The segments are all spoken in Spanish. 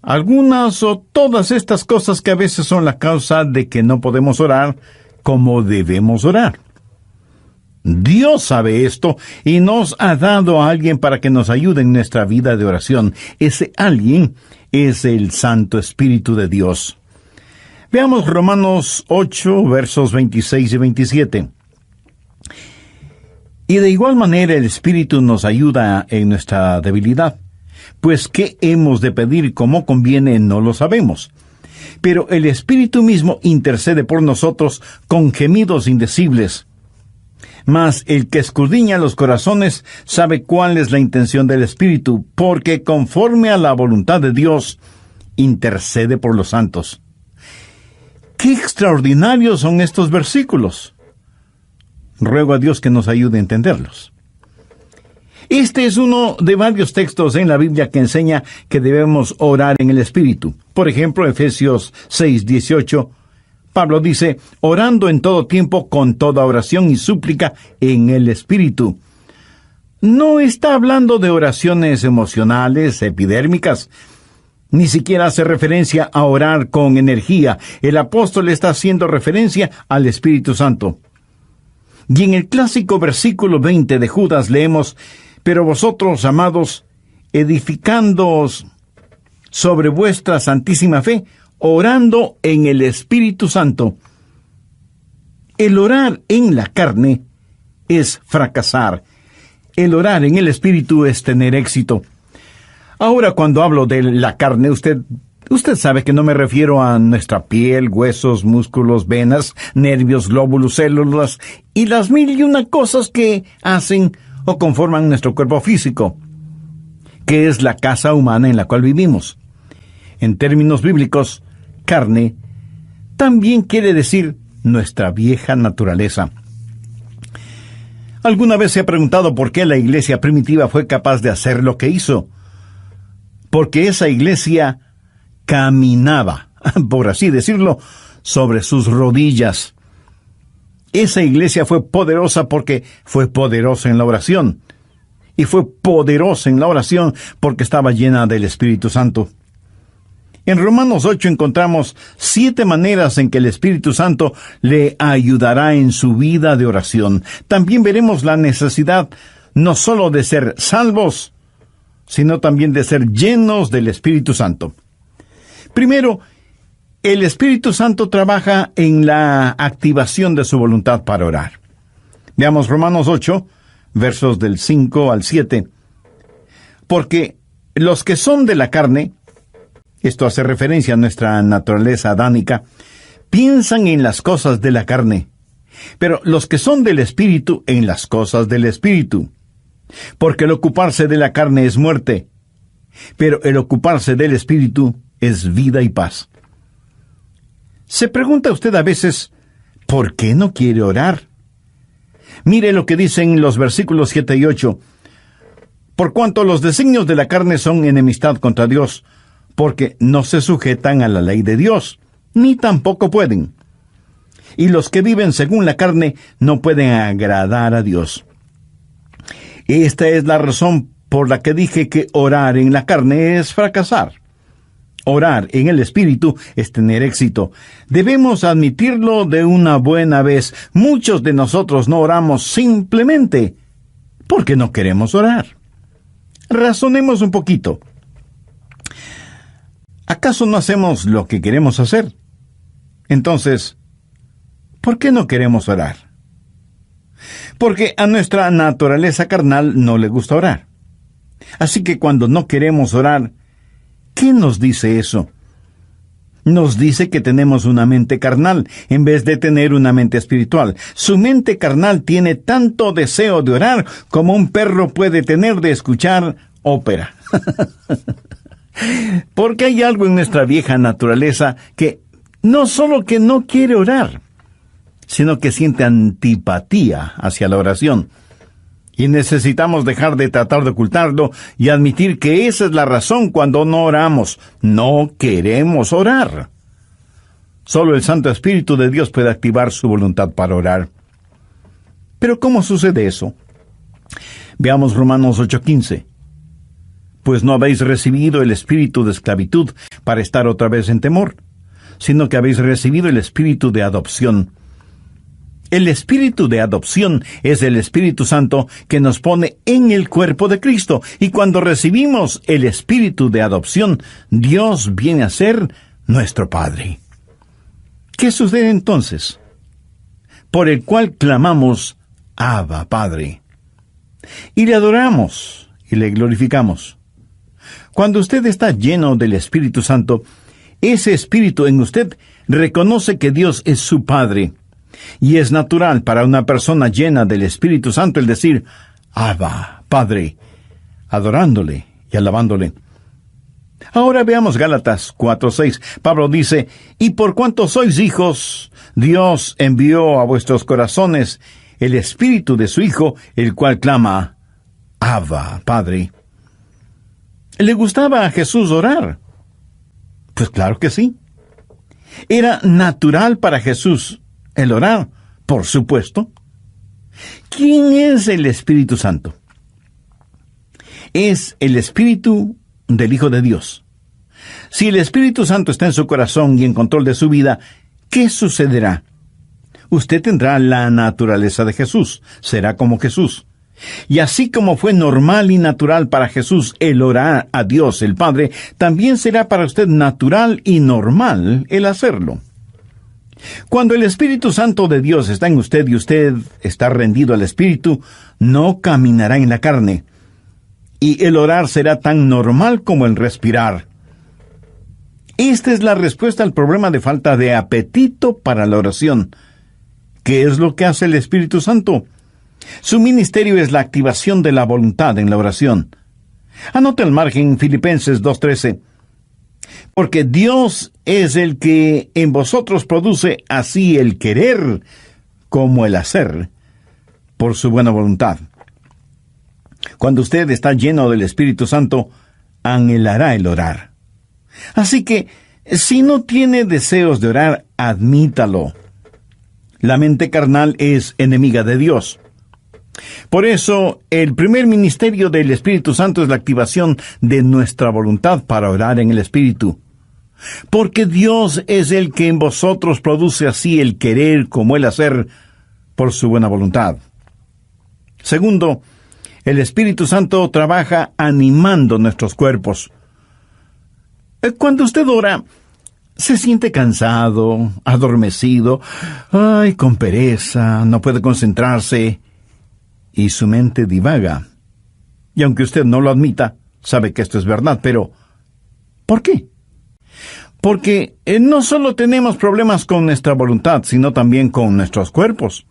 algunas o todas estas cosas que a veces son la causa de que no podemos orar como debemos orar. Dios sabe esto y nos ha dado a alguien para que nos ayude en nuestra vida de oración. Ese alguien es el Santo Espíritu de Dios. Veamos Romanos 8, versos 26 y 27. Y de igual manera el Espíritu nos ayuda en nuestra debilidad. Pues qué hemos de pedir como conviene no lo sabemos. Pero el Espíritu mismo intercede por nosotros con gemidos indecibles. Mas el que escudriña los corazones sabe cuál es la intención del Espíritu, porque conforme a la voluntad de Dios, intercede por los santos. ¡Qué extraordinarios son estos versículos! Ruego a Dios que nos ayude a entenderlos. Este es uno de varios textos en la Biblia que enseña que debemos orar en el Espíritu. Por ejemplo, Efesios 6:18, Pablo dice, orando en todo tiempo con toda oración y súplica en el Espíritu. No está hablando de oraciones emocionales, epidérmicas. Ni siquiera hace referencia a orar con energía. El apóstol está haciendo referencia al Espíritu Santo. Y en el clásico versículo 20 de Judas leemos, pero vosotros, amados, edificándoos sobre vuestra santísima fe, orando en el Espíritu Santo. El orar en la carne es fracasar. El orar en el Espíritu es tener éxito. Ahora, cuando hablo de la carne, usted sabe que no me refiero a nuestra piel, huesos, músculos, venas, nervios, glóbulos, células y las 1001 cosas que hacen o conforman nuestro cuerpo físico, que es la casa humana en la cual vivimos. En términos bíblicos, carne también quiere decir nuestra vieja naturaleza. ¿Alguna vez se ha preguntado por qué la iglesia primitiva fue capaz de hacer lo que hizo? Porque esa iglesia caminaba, por así decirlo, sobre sus rodillas. Esa iglesia fue poderosa porque fue poderosa en la oración. Y fue poderosa en la oración porque estaba llena del Espíritu Santo. En Romanos 8 encontramos 7 maneras en que el Espíritu Santo le ayudará en su vida de oración. También veremos la necesidad no solo de ser salvos, sino también de ser llenos del Espíritu Santo. Primero, el Espíritu Santo trabaja en la activación de su voluntad para orar. Veamos Romanos 8, versos del 5 al 7. Porque los que son de la carne, esto hace referencia a nuestra naturaleza adánica, piensan en las cosas de la carne, pero los que son del Espíritu en las cosas del Espíritu. Porque el ocuparse de la carne es muerte, pero el ocuparse del Espíritu es vida y paz. ¿Se pregunta usted a veces, ¿por qué no quiere orar? Mire lo que dicen los versículos 7 y 8. Por cuanto los designios de la carne son enemistad contra Dios, porque no se sujetan a la ley de Dios, ni tampoco pueden. Y los que viven según la carne no pueden agradar a Dios. Esta es la razón por la que dije que orar en la carne es fracasar. Orar en el Espíritu es tener éxito. Debemos admitirlo de una buena vez. Muchos de nosotros no oramos simplemente porque no queremos orar. Razonemos un poquito. ¿Acaso no hacemos lo que queremos hacer? Entonces, ¿por qué no queremos orar? Porque a nuestra naturaleza carnal no le gusta orar. Así que cuando no queremos orar, ¿qué nos dice eso? Nos dice que tenemos una mente carnal, en vez de tener una mente espiritual. Su mente carnal tiene tanto deseo de orar como un perro puede tener de escuchar ópera. Porque hay algo en nuestra vieja naturaleza que no solo que no quiere orar, sino que siente antipatía hacia la oración. Y necesitamos dejar de tratar de ocultarlo y admitir que esa es la razón cuando no oramos. No queremos orar. Solo el Santo Espíritu de Dios puede activar su voluntad para orar. Pero ¿cómo sucede eso? Veamos Romanos 8:15. pues no habéis recibido el espíritu de esclavitud para estar otra vez en temor, sino que habéis recibido el espíritu de adopción. El espíritu de adopción es el Espíritu Santo que nos pone en el cuerpo de Cristo, y cuando recibimos el espíritu de adopción, Dios viene a ser nuestro Padre. ¿Qué sucede entonces? Por el cual clamamos, Abba, Padre. Y le adoramos y le glorificamos. Cuando usted está lleno del Espíritu Santo, ese Espíritu en usted reconoce que Dios es su Padre. Y es natural para una persona llena del Espíritu Santo el decir, Abba, Padre, adorándole y alabándole. Ahora veamos Gálatas 4:6. Pablo dice, y por cuanto sois hijos, Dios envió a vuestros corazones el Espíritu de su Hijo, el cual clama, Abba, Padre. ¿Le gustaba a Jesús orar? Pues claro que sí. ¿Era natural para Jesús el orar? Por supuesto. ¿Quién es el Espíritu Santo? Es el Espíritu del Hijo de Dios. Si el Espíritu Santo está en su corazón y en control de su vida, ¿qué sucederá? Usted tendrá la naturaleza de Jesús, será como Jesús. Y así como fue normal y natural para Jesús el orar a Dios el Padre, también será para usted natural y normal el hacerlo. Cuando el Espíritu Santo de Dios está en usted y usted está rendido al Espíritu, no caminará en la carne. Y el orar será tan normal como el respirar. Esta es la respuesta al problema de falta de apetito para la oración. ¿Qué es lo que hace el Espíritu Santo? Su ministerio es la activación de la voluntad en la oración. Anote al margen Filipenses 2:13. Porque Dios es el que en vosotros produce así el querer como el hacer, por su buena voluntad. Cuando usted está lleno del Espíritu Santo, anhelará el orar. Así que, si no tiene deseos de orar, admítalo. La mente carnal es enemiga de Dios. Por eso, el primer ministerio del Espíritu Santo es la activación de nuestra voluntad para orar en el Espíritu. Porque Dios es el que en vosotros produce así el querer como el hacer por su buena voluntad. Segundo, el Espíritu Santo trabaja animando nuestros cuerpos. Cuando usted ora, se siente cansado, adormecido, con pereza, no puede concentrarse, y su mente divaga. Y aunque usted no lo admita, sabe que esto es verdad, pero ¿por qué? Porque no solo tenemos problemas con nuestra voluntad, sino también con nuestros cuerpos.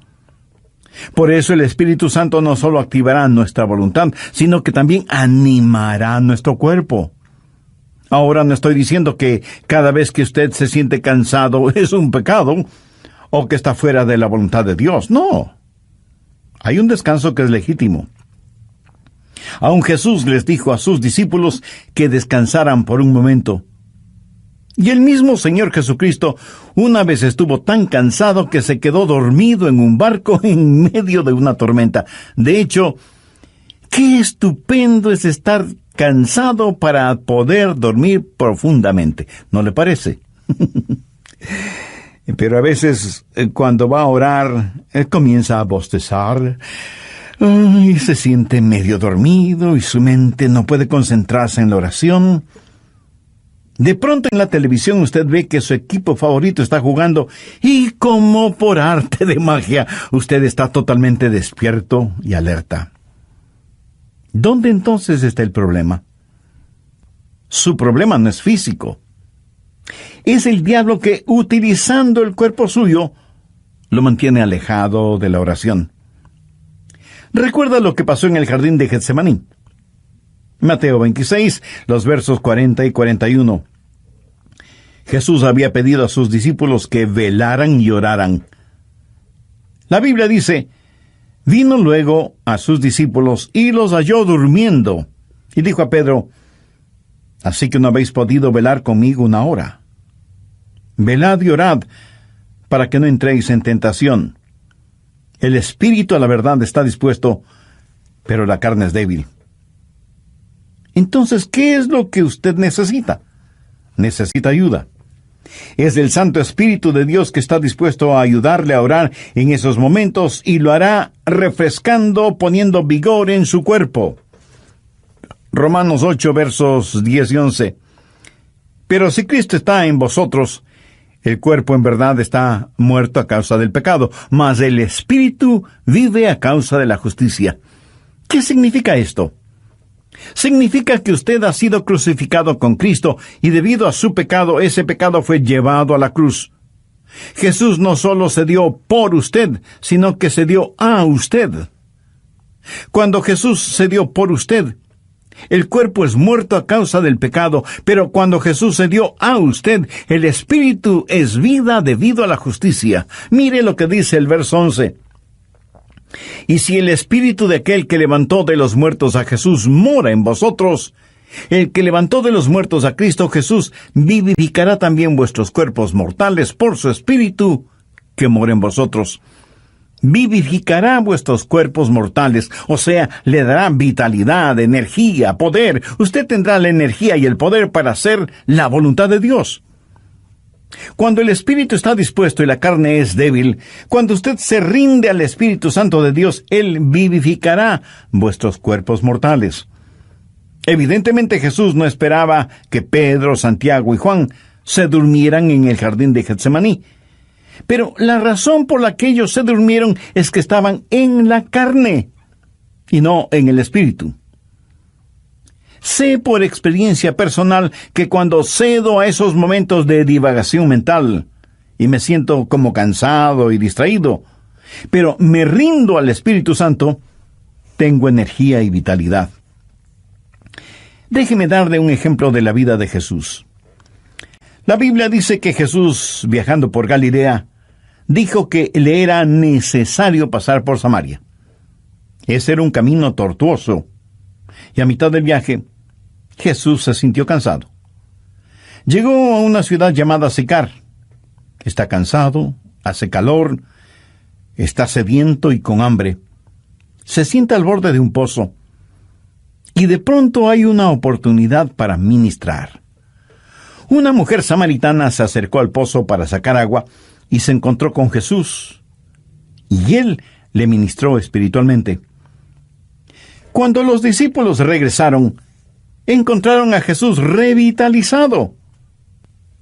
Por eso el Espíritu Santo no solo activará nuestra voluntad, sino que también animará nuestro cuerpo. Ahora no estoy diciendo que cada vez que usted se siente cansado es un pecado, o que está fuera de la voluntad de Dios. No. Hay un descanso que es legítimo. Aun Jesús les dijo a sus discípulos que descansaran por un momento. Y el mismo Señor Jesucristo una vez estuvo tan cansado que se quedó dormido en un barco en medio de una tormenta. De hecho, qué estupendo es estar cansado para poder dormir profundamente, ¿no le parece? Pero a veces, cuando va a orar, comienza a bostezar, y se siente medio dormido, y su mente no puede concentrarse en la oración. De pronto en la televisión usted ve que su equipo favorito está jugando, y como por arte de magia, usted está totalmente despierto y alerta. ¿Dónde entonces está el problema? Su problema no es físico. Es el diablo que, utilizando el cuerpo suyo, lo mantiene alejado de la oración. Recuerda lo que pasó en el jardín de Getsemaní. Mateo 26, los versos 40 y 41. Jesús había pedido a sus discípulos que velaran y oraran. La Biblia dice, vino luego a sus discípulos y los halló durmiendo, y dijo a Pedro, ¿así que no habéis podido velar conmigo una hora? Velad y orad, para que no entréis en tentación. El espíritu a la verdad está dispuesto, pero la carne es débil. Entonces, ¿qué es lo que usted necesita? Necesita ayuda. Es el Santo Espíritu de Dios que está dispuesto a ayudarle a orar en esos momentos y lo hará refrescando, poniendo vigor en su cuerpo. Romanos 8, versos 10 y 11. Pero si Cristo está en vosotros, el cuerpo en verdad está muerto a causa del pecado, mas el Espíritu vive a causa de la justicia. ¿Qué significa esto? Significa que usted ha sido crucificado con Cristo y debido a su pecado, ese pecado fue llevado a la cruz. Jesús no solo se dio por usted, sino que se dio a usted. Cuando Jesús se dio por usted, el cuerpo es muerto a causa del pecado, pero cuando Jesús se dio a usted, el Espíritu es vida debido a la justicia. Mire lo que dice el verso 11. Y si el Espíritu de aquel que levantó de los muertos a Jesús mora en vosotros, el que levantó de los muertos a Cristo Jesús vivificará también vuestros cuerpos mortales por su Espíritu que mora en vosotros. Vivificará vuestros cuerpos mortales, o sea, le dará vitalidad, energía, poder. Usted tendrá la energía y el poder para hacer la voluntad de Dios. Cuando el Espíritu está dispuesto y la carne es débil, cuando usted se rinde al Espíritu Santo de Dios, Él vivificará vuestros cuerpos mortales. Evidentemente Jesús no esperaba que Pedro, Santiago y Juan se durmieran en el jardín de Getsemaní. Pero la razón por la que ellos se durmieron es que estaban en la carne y no en el Espíritu. Sé por experiencia personal que cuando cedo a esos momentos de divagación mental y me siento como cansado y distraído, pero me rindo al Espíritu Santo, tengo energía y vitalidad. Déjeme darle un ejemplo de la vida de Jesús. La Biblia dice que Jesús, viajando por Galilea, dijo que le era necesario pasar por Samaria. Ese era un camino tortuoso, y a mitad del viaje, Jesús se sintió cansado. Llegó a una ciudad llamada Sicar. Está cansado, hace calor, está sediento y con hambre. Se sienta al borde de un pozo, y de pronto hay una oportunidad para ministrar. Una mujer samaritana se acercó al pozo para sacar agua y se encontró con Jesús, y él le ministró espiritualmente. Cuando los discípulos regresaron, encontraron a Jesús revitalizado.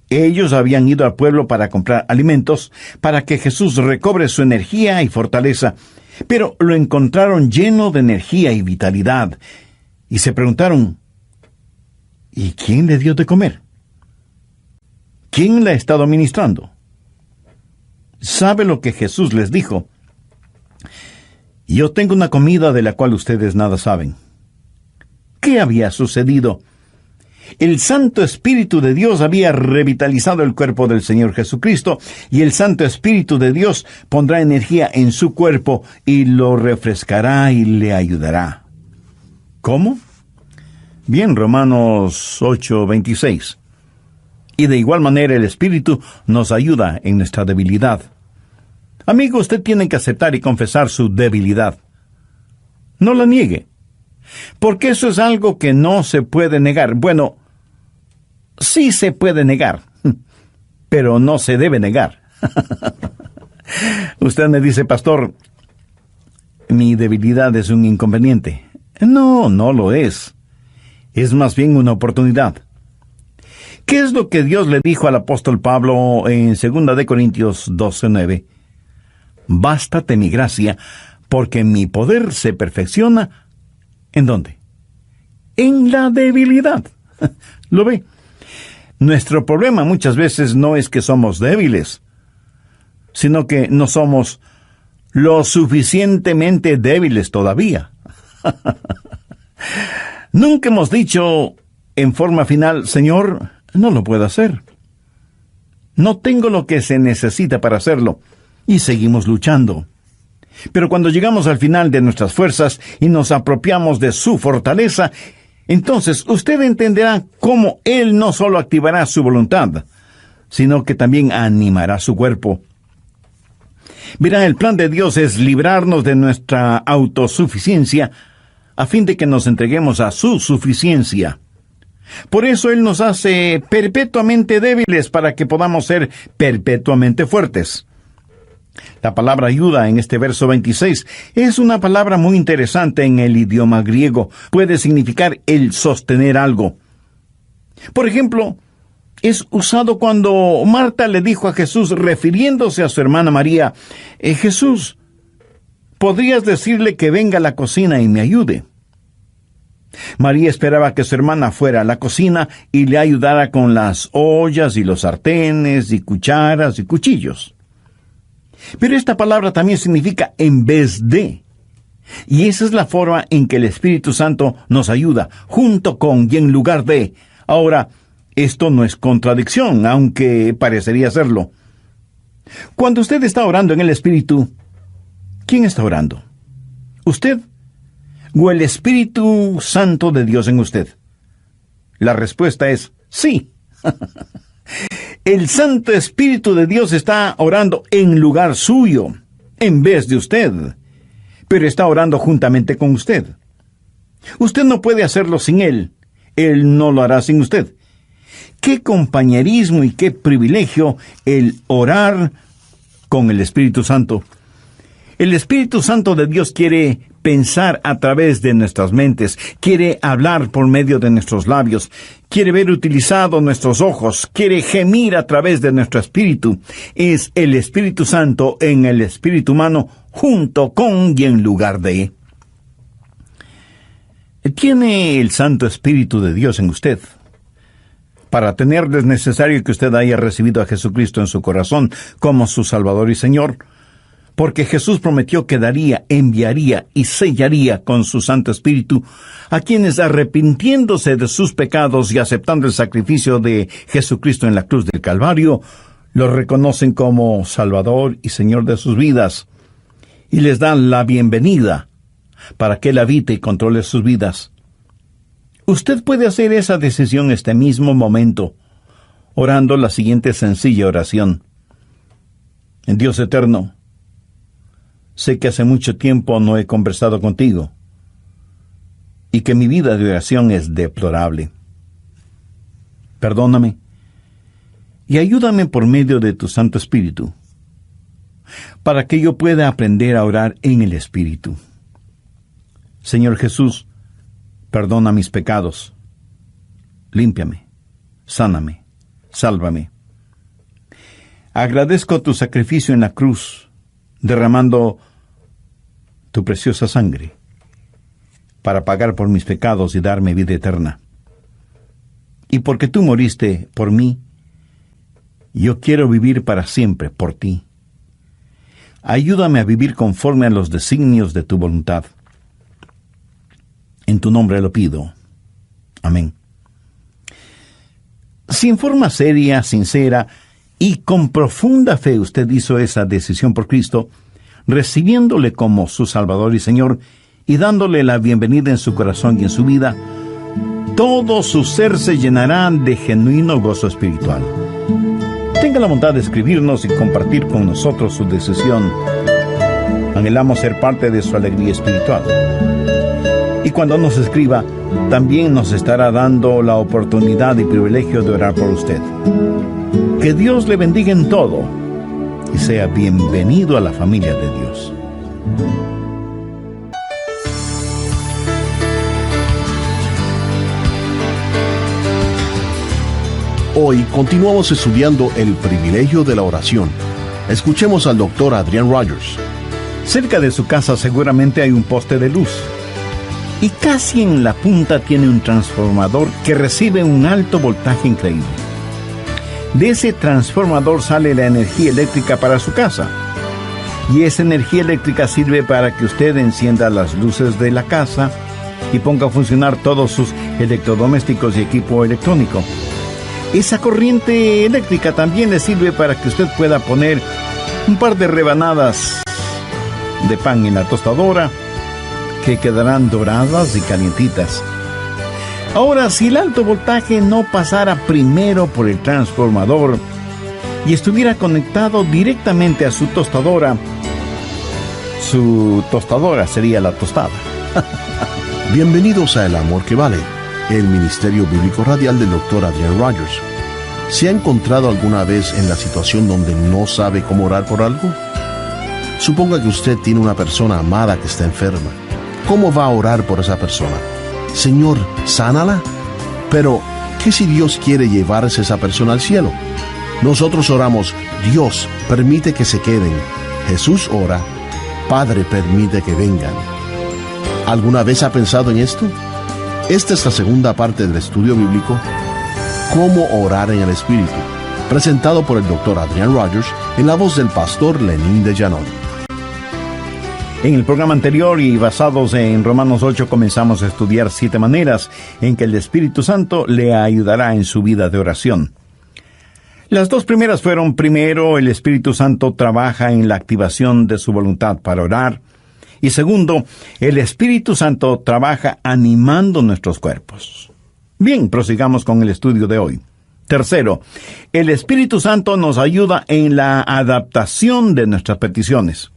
Ellos habían ido al pueblo para comprar alimentos, para que Jesús recobre su energía y fortaleza, pero lo encontraron lleno de energía y vitalidad, y se preguntaron, ¿y quién le dio de comer? ¿Quién le ha estado ministrando? ¿Sabe lo que Jesús les dijo? Yo tengo una comida de la cual ustedes nada saben. ¿Qué había sucedido? El Santo Espíritu de Dios había revitalizado el cuerpo del Señor Jesucristo, y el Santo Espíritu de Dios pondrá energía en su cuerpo y lo refrescará y le ayudará. ¿Cómo? Bien, Romanos 8:26. Y de igual manera el Espíritu nos ayuda en nuestra debilidad. Amigo, usted tiene que aceptar y confesar su debilidad. No la niegue, porque eso es algo que no se puede negar. Bueno, sí se puede negar, pero no se debe negar. Usted me dice, pastor, mi debilidad es un inconveniente. No, no lo es. Es más bien una oportunidad. ¿Qué es lo que Dios le dijo al apóstol Pablo en 2 de Corintios 12:9? Bástate mi gracia, porque mi poder se perfecciona. ¿En dónde? En la debilidad. ¿Lo ve? Nuestro problema muchas veces no es que somos débiles, sino que no somos lo suficientemente débiles todavía. Nunca hemos dicho en forma final, Señor, no lo puedo hacer. No tengo lo que se necesita para hacerlo. Y seguimos luchando. Pero cuando llegamos al final de nuestras fuerzas y nos apropiamos de su fortaleza, entonces usted entenderá cómo Él no solo activará su voluntad, sino que también animará su cuerpo. Verá, el plan de Dios es librarnos de nuestra autosuficiencia a fin de que nos entreguemos a su suficiencia. Por eso Él nos hace perpetuamente débiles para que podamos ser perpetuamente fuertes. La palabra ayuda en este verso 26 es una palabra muy interesante en el idioma griego. Puede significar el sostener algo. Por ejemplo, es usado cuando Marta le dijo a Jesús, refiriéndose a su hermana María, Jesús, ¿podrías decirle que venga a la cocina y me ayude? María esperaba que su hermana fuera a la cocina y le ayudara con las ollas y los sartenes y cucharas y cuchillos. Pero esta palabra también significa en vez de. Y esa es la forma en que el Espíritu Santo nos ayuda, junto con y en lugar de. Ahora, esto no es contradicción, aunque parecería serlo. Cuando usted está orando en el Espíritu, ¿quién está orando? ¿Usted o el Espíritu Santo de Dios en usted? La respuesta es sí. El Santo Espíritu de Dios está orando en lugar suyo, en vez de usted, pero está orando juntamente con usted. Usted no puede hacerlo sin Él. Él no lo hará sin usted. Qué compañerismo y qué privilegio el orar con el Espíritu Santo. El Espíritu Santo de Dios quiere pensar a través de nuestras mentes, quiere hablar por medio de nuestros labios, quiere ver utilizados nuestros ojos, quiere gemir a través de nuestro espíritu. Es el Espíritu Santo en el espíritu humano, junto con y en lugar de. ¿Tiene el Santo Espíritu de Dios en usted? Para tenerlo es necesario que usted haya recibido a Jesucristo en su corazón como su Salvador y Señor, porque Jesús prometió que daría, enviaría y sellaría con su Santo Espíritu a quienes, arrepintiéndose de sus pecados y aceptando el sacrificio de Jesucristo en la cruz del Calvario, lo reconocen como Salvador y Señor de sus vidas, y les dan la bienvenida para que Él habite y controle sus vidas. Usted puede hacer esa decisión este mismo momento, orando la siguiente sencilla oración. En Dios eterno, sé que hace mucho tiempo no he conversado contigo y que mi vida de oración es deplorable. Perdóname y ayúdame por medio de tu Santo Espíritu para que yo pueda aprender a orar en el Espíritu. Señor Jesús, perdona mis pecados, límpiame, sáname, sálvame. Agradezco tu sacrificio en la cruz, derramando tu preciosa sangre para pagar por mis pecados y darme vida eterna. Y porque tú moriste por mí, yo quiero vivir para siempre por ti. Ayúdame a vivir conforme a los designios de tu voluntad. En tu nombre lo pido. Amén. Si en forma seria, sincera y con profunda fe usted hizo esa decisión por Cristo, recibiéndole como su Salvador y Señor y dándole la bienvenida en su corazón y en su vida, todo su ser se llenará de genuino gozo espiritual. Tenga la bondad de escribirnos y compartir con nosotros su decisión. Anhelamos ser parte de su alegría espiritual. Y cuando nos escriba, también nos estará dando la oportunidad y privilegio de orar por usted. Que Dios le bendiga en todo y sea bienvenido a la familia de Dios. Hoy continuamos estudiando el privilegio de la oración. Escuchemos al doctor Adrian Rogers. Cerca de su casa seguramente hay un poste de luz. Y casi en la punta tiene un transformador que recibe un alto voltaje increíble. De ese transformador sale la energía eléctrica para su casa. Y esa energía eléctrica sirve para que usted encienda las luces de la casa y ponga a funcionar todos sus electrodomésticos y equipo electrónico. Esa corriente eléctrica también le sirve para que usted pueda poner un par de rebanadas de pan en la tostadora, que quedarán doradas y calientitas. Ahora, si el alto voltaje no pasara primero por el transformador y estuviera conectado directamente a su tostadora sería la tostada. Bienvenidos a El Amor que Vale, el ministerio bíblico radial del Dr. Adrian Rogers. ¿Se ha encontrado alguna vez en la situación donde no sabe cómo orar por algo? Suponga que usted tiene una persona amada que está enferma. ¿Cómo va a orar por esa persona? Señor, sánala. Pero, ¿qué si Dios quiere llevarse a esa persona al cielo? Nosotros oramos, Dios, permite que se queden. Jesús ora, Padre, permite que vengan. ¿Alguna vez ha pensado en esto? Esta es la segunda parte del estudio bíblico, Cómo orar en el Espíritu, presentado por el Dr. Adrian Rogers en la voz del pastor Lenín de Llanón. En el programa anterior y basados en Romanos 8 comenzamos a estudiar 7 maneras en que el Espíritu Santo le ayudará en su vida de oración. Las 2 primeras fueron: primero, el Espíritu Santo trabaja en la activación de su voluntad para orar, y segundo, el Espíritu Santo trabaja animando nuestros cuerpos. Bien, prosigamos con el estudio de hoy. Tercero, el Espíritu Santo nos ayuda en la adaptación de nuestras peticiones.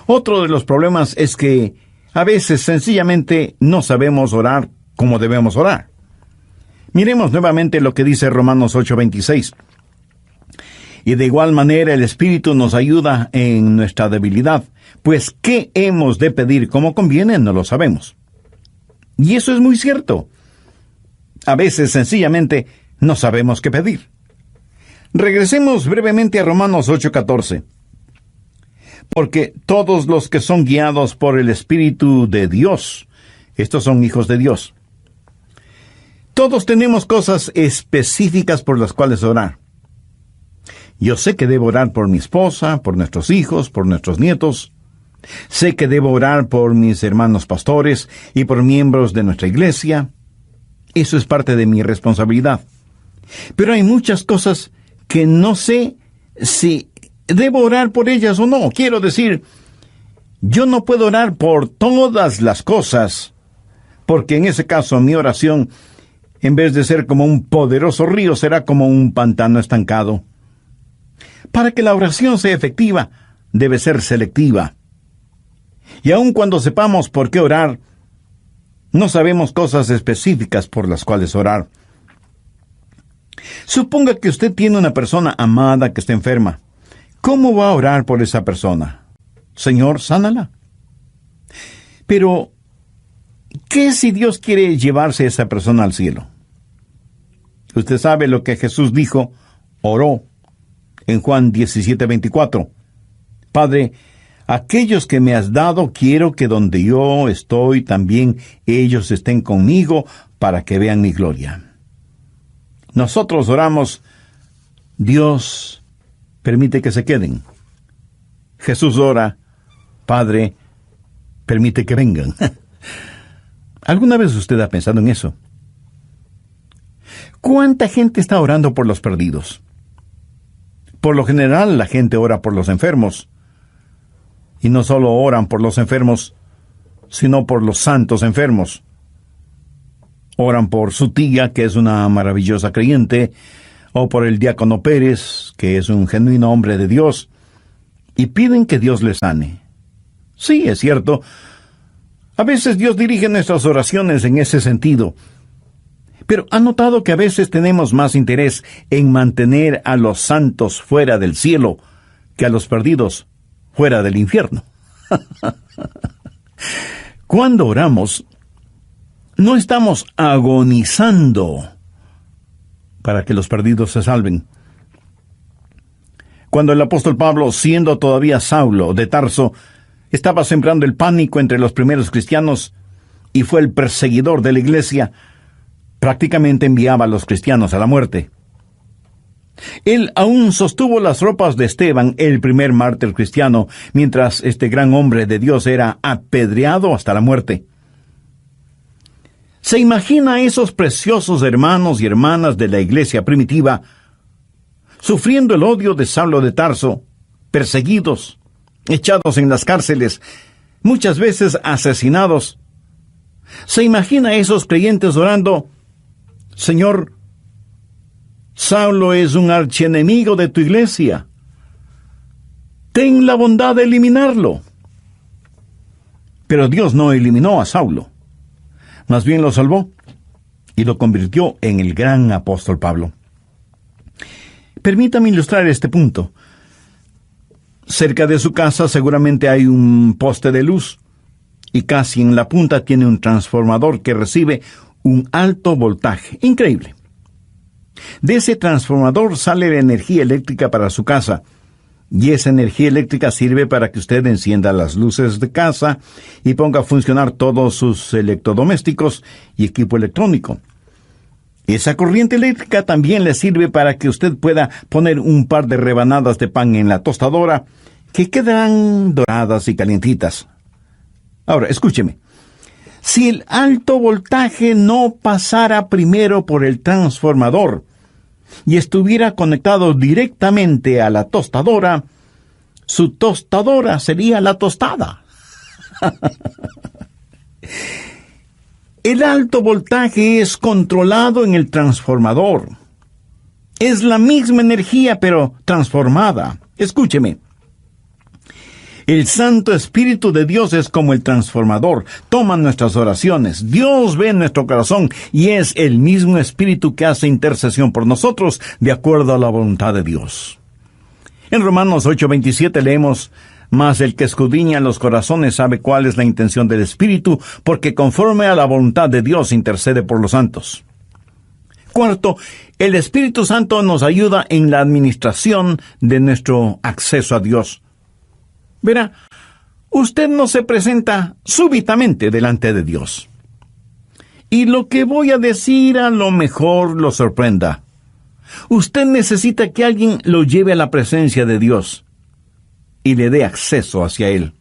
Otro de los problemas es que a veces sencillamente no sabemos orar como debemos orar. Miremos nuevamente lo que dice Romanos 8:26. Y de igual manera el Espíritu nos ayuda en nuestra debilidad, pues ¿qué hemos de pedir como conviene? No lo sabemos. Y eso es muy cierto. A veces sencillamente no sabemos qué pedir. Regresemos brevemente a Romanos 8:14. Porque todos los que son guiados por el Espíritu de Dios, estos son hijos de Dios. Todos tenemos cosas específicas por las cuales orar. Yo sé que debo orar por mi esposa, por nuestros hijos, por nuestros nietos. Sé que debo orar por mis hermanos pastores y por miembros de nuestra iglesia. Eso es parte de mi responsabilidad. Pero hay muchas cosas que no sé si debo orar por ellas o no. Quiero decir, yo no puedo orar por todas las cosas, porque en ese caso mi oración, en vez de ser como un poderoso río, será como un pantano estancado. Para que la oración sea efectiva, debe ser selectiva. Y aun cuando sepamos por qué orar, no sabemos cosas específicas por las cuales orar. Suponga que usted tiene una persona amada que está enferma. ¿Cómo va a orar por esa persona? Señor, sánala. Pero, ¿qué si Dios quiere llevarse a esa persona al cielo? Usted sabe lo que Jesús dijo, oró, en Juan 17:24. Padre, aquellos que me has dado, quiero que donde yo estoy, también ellos estén conmigo, para que vean mi gloria. Nosotros oramos, Dios, permite que se queden. Jesús ora, Padre, permite que vengan. ¿Alguna vez usted ha pensado en eso? ¿Cuánta gente está orando por los perdidos? Por lo general, la gente ora por los enfermos. Y no solo oran por los enfermos, sino por los santos enfermos. Oran por su tía, que es una maravillosa creyente, o por el diácono Pérez, que es un genuino hombre de Dios, y piden que Dios les sane. Sí, es cierto. A veces Dios dirige nuestras oraciones en ese sentido. Pero ¿ha notado que a veces tenemos más interés en mantener a los santos fuera del cielo que a los perdidos fuera del infierno? Cuando oramos, no estamos agonizando para que los perdidos se salven. Cuando el apóstol Pablo, siendo todavía Saulo de Tarso, estaba sembrando el pánico entre los primeros cristianos y fue el perseguidor de la iglesia, prácticamente enviaba a los cristianos a la muerte. Él aún sostuvo las ropas de Esteban, el primer mártir cristiano, mientras este gran hombre de Dios era apedreado hasta la muerte. ¿Se imagina a esos preciosos hermanos y hermanas de la iglesia primitiva sufriendo el odio de Saulo de Tarso, perseguidos, echados en las cárceles, muchas veces asesinados? ¿Se imagina a esos creyentes orando, Señor, Saulo es un archienemigo de tu iglesia, ten la bondad de eliminarlo? Pero Dios no eliminó a Saulo. Más bien lo salvó y lo convirtió en el gran apóstol Pablo. Permítame ilustrar este punto. Cerca de su casa seguramente hay un poste de luz y casi en la punta tiene un transformador que recibe un alto voltaje. Increíble. De ese transformador sale la energía eléctrica para su casa, y esa energía eléctrica sirve para que usted encienda las luces de casa y ponga a funcionar todos sus electrodomésticos y equipo electrónico. Esa corriente eléctrica también le sirve para que usted pueda poner un par de rebanadas de pan en la tostadora que quedarán doradas y calientitas. Ahora, escúcheme. Si el alto voltaje no pasara primero por el transformador y estuviera conectado directamente a la tostadora, su tostadora sería la tostada. El alto voltaje es controlado en el transformador. Es la misma energía, pero transformada. Escúcheme. El Santo Espíritu de Dios es como el transformador. Toma nuestras oraciones. Dios ve nuestro corazón y es el mismo Espíritu que hace intercesión por nosotros de acuerdo a la voluntad de Dios. En Romanos 8:27 leemos: Mas el que escudriña los corazones sabe cuál es la intención del Espíritu, porque conforme a la voluntad de Dios intercede por los santos. Cuarto, el Espíritu Santo nos ayuda en la administración de nuestro acceso a Dios. Verá, usted no se presenta súbitamente delante de Dios. Y lo que voy a decir a lo mejor lo sorprenda. Usted necesita que alguien lo lleve a la presencia de Dios y le dé acceso hacia Él.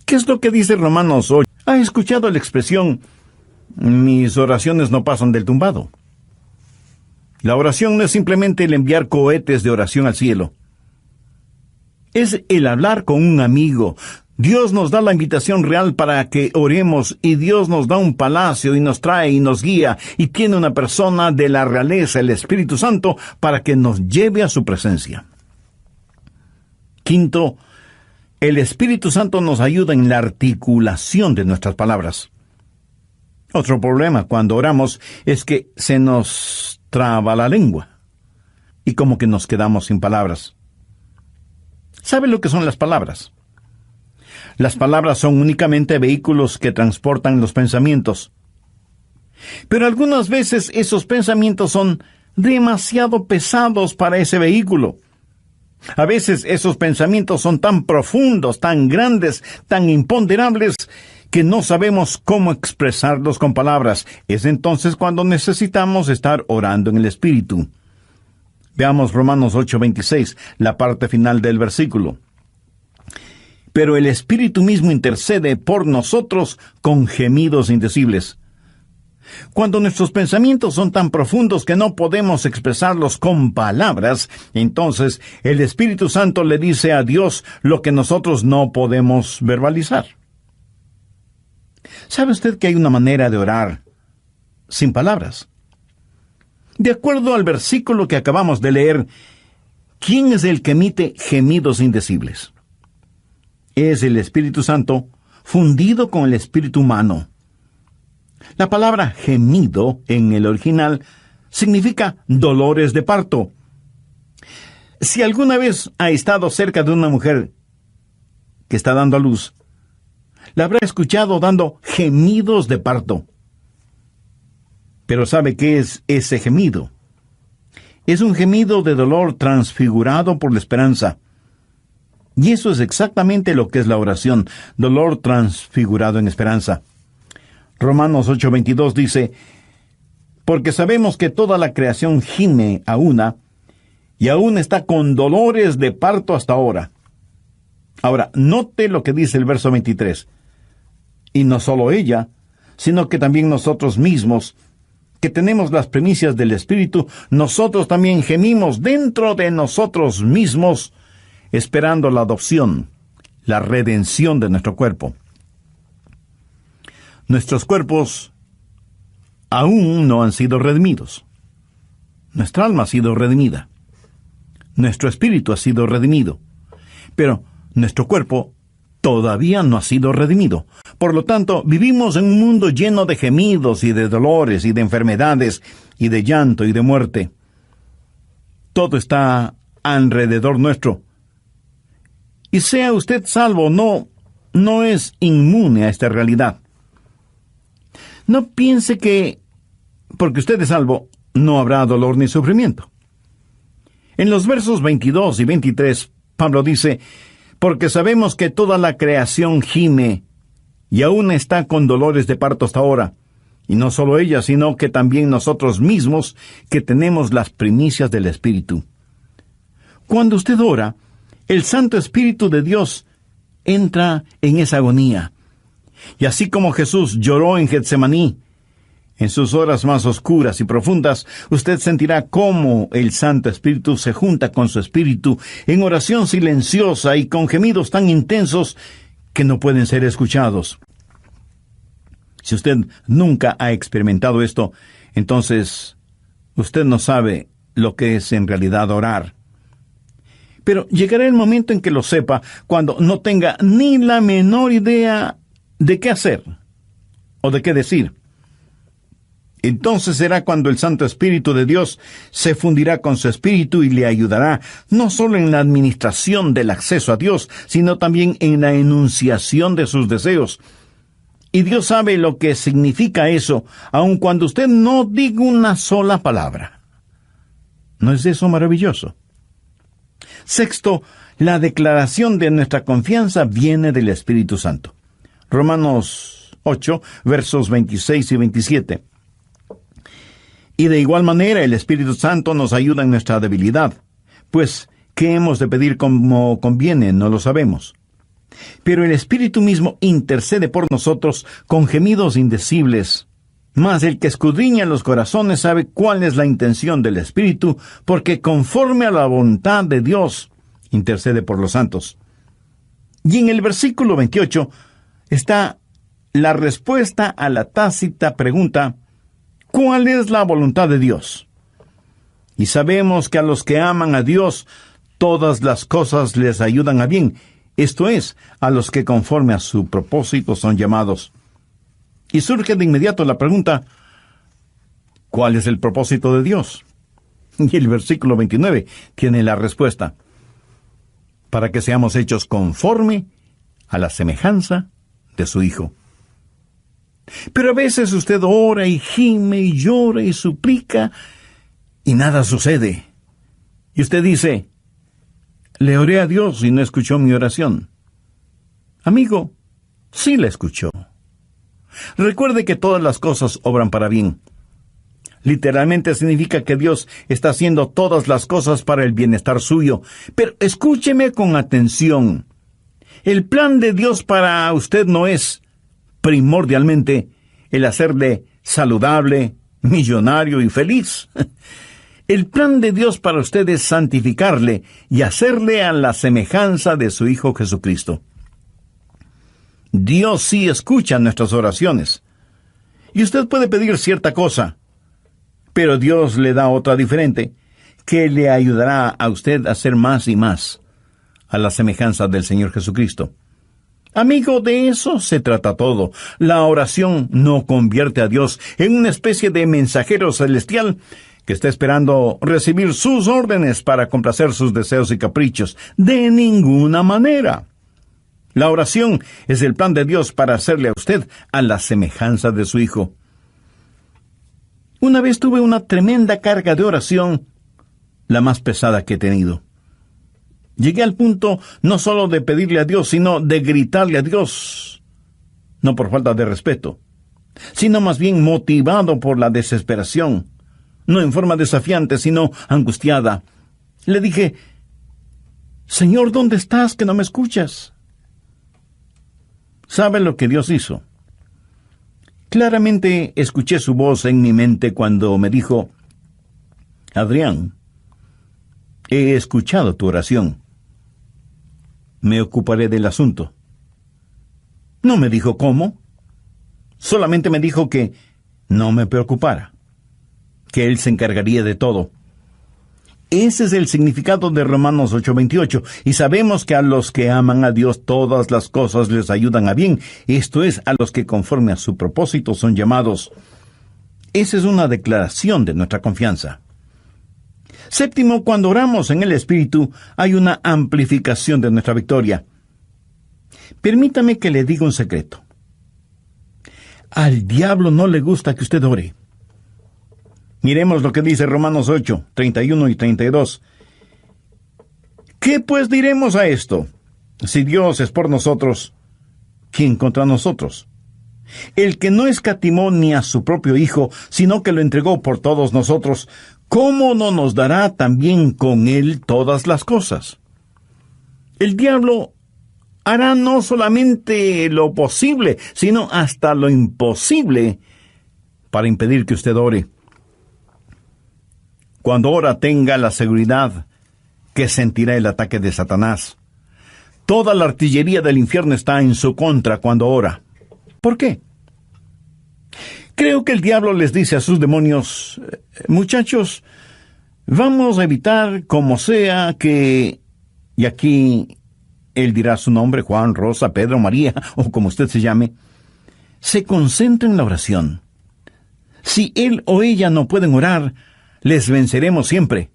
¿Qué es lo que dice Romanos 8? ¿Ha escuchado la expresión, mis oraciones no pasan del tumbado? La oración no es simplemente el enviar cohetes de oración al cielo. Es el hablar con un amigo. Dios nos da la invitación real para que oremos y Dios nos da un palacio y nos trae y nos guía y tiene una persona de la realeza, el Espíritu Santo, para que nos lleve a su presencia. Quinto, el Espíritu Santo nos ayuda en la articulación de nuestras palabras. Otro problema cuando oramos es que se nos traba la lengua y como que nos quedamos sin palabras. ¿Sabe lo que son las palabras? Las palabras son únicamente vehículos que transportan los pensamientos. Pero algunas veces esos pensamientos son demasiado pesados para ese vehículo. A veces esos pensamientos son tan profundos, tan grandes, tan imponderables, que no sabemos cómo expresarlos con palabras. Es entonces cuando necesitamos estar orando en el Espíritu. Veamos Romanos 8:26, la parte final del versículo. Pero el Espíritu mismo intercede por nosotros con gemidos indecibles. Cuando nuestros pensamientos son tan profundos que no podemos expresarlos con palabras, entonces el Espíritu Santo le dice a Dios lo que nosotros no podemos verbalizar. ¿Sabe usted que hay una manera de orar sin palabras? De acuerdo al versículo que acabamos de leer, ¿quién es el que emite gemidos indecibles? Es el Espíritu Santo fundido con el espíritu humano. La palabra gemido en el original significa dolores de parto. Si alguna vez ha estado cerca de una mujer que está dando a luz, la habrá escuchado dando gemidos de parto. Pero ¿sabe qué es ese gemido? Es un gemido de dolor transfigurado por la esperanza. Y eso es exactamente lo que es la oración, dolor transfigurado en esperanza. Romanos 8:22 dice: Porque sabemos que toda la creación gime a una, y aún está con dolores de parto hasta ahora. Ahora, note lo que dice el verso 23. Y no solo ella, sino que también nosotros mismos, que tenemos las primicias del Espíritu, nosotros también gemimos dentro de nosotros mismos, esperando la adopción, la redención de nuestro cuerpo. Nuestros cuerpos aún no han sido redimidos. Nuestra alma ha sido redimida. Nuestro espíritu ha sido redimido. Pero nuestro cuerpo todavía no ha sido redimido. Por lo tanto, vivimos en un mundo lleno de gemidos y de dolores y de enfermedades y de llanto y de muerte. Todo está alrededor nuestro. Y sea usted salvo o no, no es inmune a esta realidad. No piense que, porque usted es salvo, no habrá dolor ni sufrimiento. En los versos 22 y 23, Pablo dice: porque sabemos que toda la creación gime, y aún está con dolores de parto hasta ahora. Y no solo ella, sino que también nosotros mismos, que tenemos las primicias del Espíritu. Cuando usted ora, el Santo Espíritu de Dios entra en esa agonía. Y así como Jesús lloró en Getsemaní, en sus horas más oscuras y profundas, usted sentirá cómo el Santo Espíritu se junta con su espíritu en oración silenciosa y con gemidos tan intensos que no pueden ser escuchados. Si usted nunca ha experimentado esto, entonces usted no sabe lo que es en realidad orar. Pero llegará el momento en que lo sepa, cuando no tenga ni la menor idea de qué hacer o de qué decir. Entonces será cuando el Santo Espíritu de Dios se fundirá con su espíritu y le ayudará, no solo en la administración del acceso a Dios, sino también en la enunciación de sus deseos. Y Dios sabe lo que significa eso, aun cuando usted no diga una sola palabra. ¿No es eso maravilloso? Sexto, la declaración de nuestra confianza viene del Espíritu Santo. Romanos 8, versos 26 y 27. Y de igual manera el Espíritu Santo nos ayuda en nuestra debilidad, pues ¿qué hemos de pedir como conviene? No lo sabemos. Pero el Espíritu mismo intercede por nosotros con gemidos indecibles. Mas el que escudriña los corazones sabe cuál es la intención del Espíritu, porque conforme a la voluntad de Dios intercede por los santos. Y en el versículo 28 está la respuesta a la tácita pregunta: ¿cuál es la voluntad de Dios? Y sabemos que a los que aman a Dios, todas las cosas les ayudan a bien, esto es, a los que conforme a su propósito son llamados. Y surge de inmediato la pregunta: ¿cuál es el propósito de Dios? Y el versículo 29 tiene la respuesta: para que seamos hechos conforme a la semejanza de su Hijo. Pero a veces usted ora y gime y llora y suplica y nada sucede. Y usted dice: le oré a Dios y no escuchó mi oración. Amigo, sí la escuchó. Recuerde que todas las cosas obran para bien. Literalmente significa que Dios está haciendo todas las cosas para el bienestar suyo. Pero escúcheme con atención. El plan de Dios para usted no es primordialmente el hacerle saludable, millonario y feliz. El plan de Dios para usted es santificarle y hacerle a la semejanza de su Hijo Jesucristo. Dios sí escucha nuestras oraciones. Y usted puede pedir cierta cosa, pero Dios le da otra diferente, que le ayudará a usted a ser más y más a la semejanza del Señor Jesucristo. Amigo, de eso se trata todo. La oración no convierte a Dios en una especie de mensajero celestial que está esperando recibir sus órdenes para complacer sus deseos y caprichos. De ninguna manera. La oración es el plan de Dios para hacerle a usted a la semejanza de su Hijo. Una vez tuve una tremenda carga de oración, la más pesada que he tenido. Llegué al punto no solo de pedirle a Dios, sino de gritarle a Dios. No por falta de respeto, sino más bien motivado por la desesperación. No en forma desafiante, sino angustiada. Le dije: Señor, ¿dónde estás que no me escuchas? ¿Sabe lo que Dios hizo? Claramente escuché su voz en mi mente cuando me dijo: Adrián, he escuchado tu oración. Me ocuparé del asunto. No me dijo cómo. Solamente me dijo que no me preocupara, que Él se encargaría de todo. Ese es el significado de Romanos 8:28. Y sabemos que a los que aman a Dios todas las cosas les ayudan a bien. Esto es, a los que conforme a su propósito son llamados. Esa es una declaración de nuestra confianza. Séptimo, cuando oramos en el Espíritu, hay una amplificación de nuestra victoria. Permítame que le diga un secreto. Al diablo no le gusta que usted ore. Miremos lo que dice Romanos 8, 31 y 32. ¿Qué pues diremos a esto? Si Dios es por nosotros, ¿quién contra nosotros? El que no escatimó ni a su propio Hijo, sino que lo entregó por todos nosotros, ¿cómo no nos dará también con él todas las cosas? El diablo hará no solamente lo posible, sino hasta lo imposible para impedir que usted ore. Cuando ora, tenga la seguridad que sentirá el ataque de Satanás. Toda la artillería del infierno está en su contra cuando ora. ¿Por qué? Creo que el diablo les dice a sus demonios, muchachos, vamos a evitar como sea que, y aquí él dirá su nombre, Juan, Rosa, Pedro, María, o como usted se llame, se concentre en la oración. Si él o ella no pueden orar, les venceremos siempre.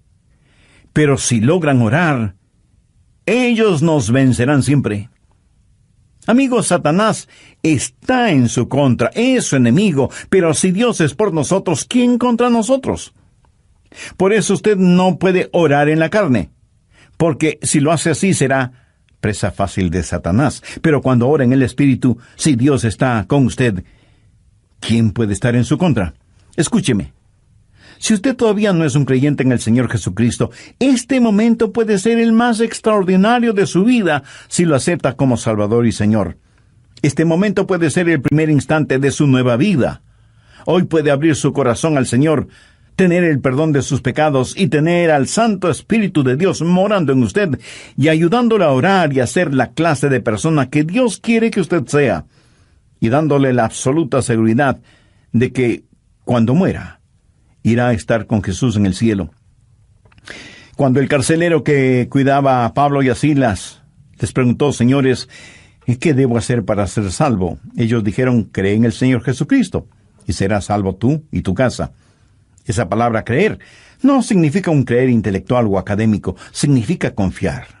Pero si logran orar, ellos nos vencerán siempre. Amigos, Satanás está en su contra, es su enemigo, pero si Dios es por nosotros, ¿quién contra nosotros? Por eso usted no puede orar en la carne, porque si lo hace así será presa fácil de Satanás. Pero cuando ora en el Espíritu, si Dios está con usted, ¿quién puede estar en su contra? Escúcheme. Si usted todavía no es un creyente en el Señor Jesucristo, este momento puede ser el más extraordinario de su vida si lo acepta como Salvador y Señor. Este momento puede ser el primer instante de su nueva vida. Hoy puede abrir su corazón al Señor, tener el perdón de sus pecados y tener al Santo Espíritu de Dios morando en usted y ayudándole a orar y a ser la clase de persona que Dios quiere que usted sea, y dándole la absoluta seguridad de que cuando muera, irá a estar con Jesús en el cielo. Cuando el carcelero que cuidaba a Pablo y a Silas les preguntó, señores, ¿qué debo hacer para ser salvo? Ellos dijeron, cree en el Señor Jesucristo, y serás salvo tú y tu casa. Esa palabra creer no significa un creer intelectual o académico, significa confiar.